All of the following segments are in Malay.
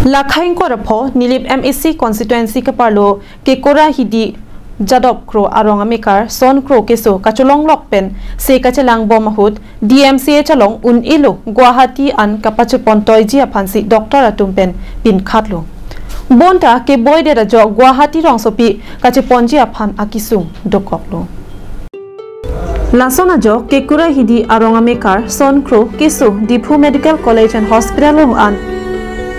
Lakhain ko rapho nilip MEC constituency ka parlo ke kora hidi jadop kro arong amikar son kro keso kacholong lokpen se kachelang bomahut DMCA chalong un ilo Guwahati an kapachupon toyji aphansi Dr. Atumpen pin khatlo bonta ke boyde rajo Guwahati rong sopi kacheponji aphan akisung dokoklo Lasona jo ke kura hidi arong amikar son kro keso Diphu Medical College and Hospital an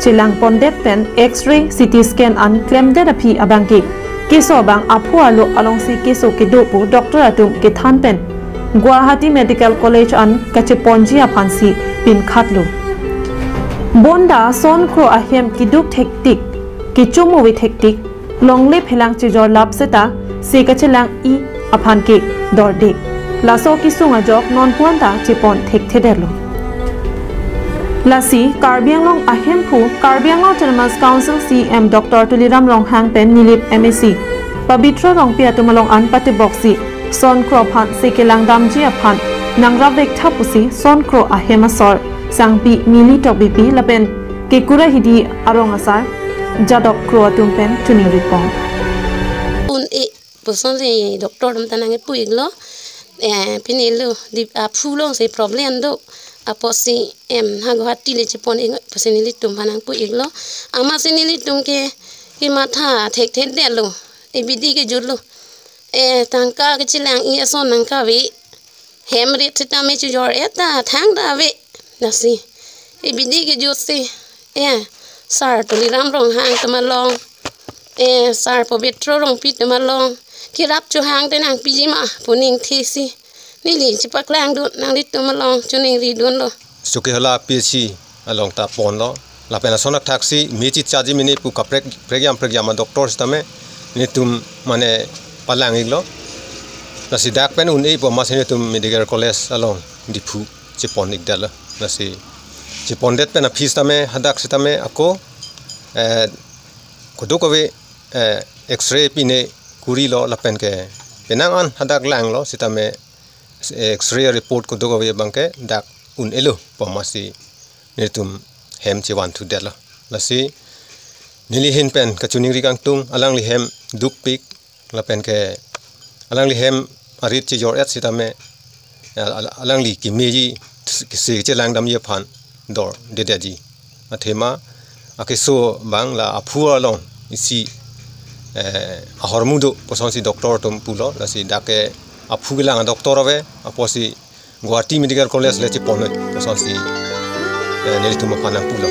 Chilang pondet pen X-ray CT scan an claim therapy abangki keso bang aphu alo alongsi keso ke dopu Dr. Atum ke than pen Guwahati Medical College an kacheponji aphansi pin khatlu bonda son kro ahem kiduk hektik kichumu with hektik longle phelang chijor lap seta se kachelang I aphan ke dorde laso kisunga jok non puanta chepon thek thederlo Lasi Karbi Anglong ahem phu Karbi Anglong Autonomous Council CM Dr. Tuliram Rong Hang pen nilip MEC Pabitra Rong Pia Tumalong an pati boxi son kro phan sekelang damji aphan nangra vek thapusi son kro ahem asor sangpi mili tobipi lapen kekura hidi arong asar jadok kro atum pen tuning report un e person le doctor dam tanang pu iglo pinelu di aphulo se problem do aposi Guwahati le chepon personally tum panang pu iglo ama senili tum ke matha thek thek de lo e bidi ke jurlo tangka ke chilang I son nangka we hemre thita me jor eta thang da we nasi e bidi ke jose sar Tuliram Rong Hang tamalong sar Pabitra Rong Pi tamalong kirap chu hang te nang pijima puning thisi nili chipaklang du nang lit tamalong chuning ri don lo Suki hala PC along ta pon lo la pena sonak taxi mechi chaji mini pu ka pregyam doctor stame ni tum mane palang iglo na si dak pen un ei po masine tum medical college along Diphu chepon igdala na si chepon det pen fees tame hadak sitame ako kodokawe x-ray pine kuri lo la pen ke penangan hadak lang lo sitame x-ray report kodokawe bangke dak un elo pamasi nitum hem chewan thu dela lasi nili hin pen kachuning ri tung alang li hem duk pik la pen ke alang li hem arit chi jor et sitame alang li ki meji se che lang dam ye phan dor de ji athema akeso bang la aphu along isi ahormudo posonsi doctor tum pulo lasi dake aphu gilang doctor ave aposi Guwahati Medical College le chepon posonsi nelitum panang pulo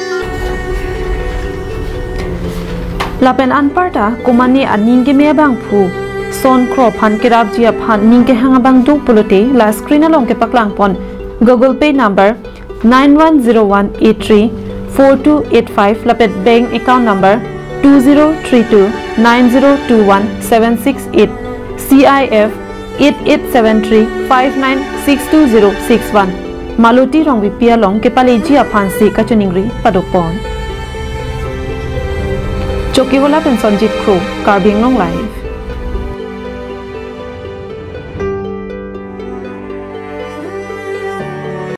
Lapen anparta kumani aninge me bang phu son kro phan kirap ji aphan ningke hangabang du pulote la screen along ke paklang pon Google Pay number 9101834285 lapet bank account number 203290217668 CIF 887359626061 Maluti rong bipia long ke paleji aphansi kachuningri padopon Chokiwala pen Sonjit Kro Karbi Anglong live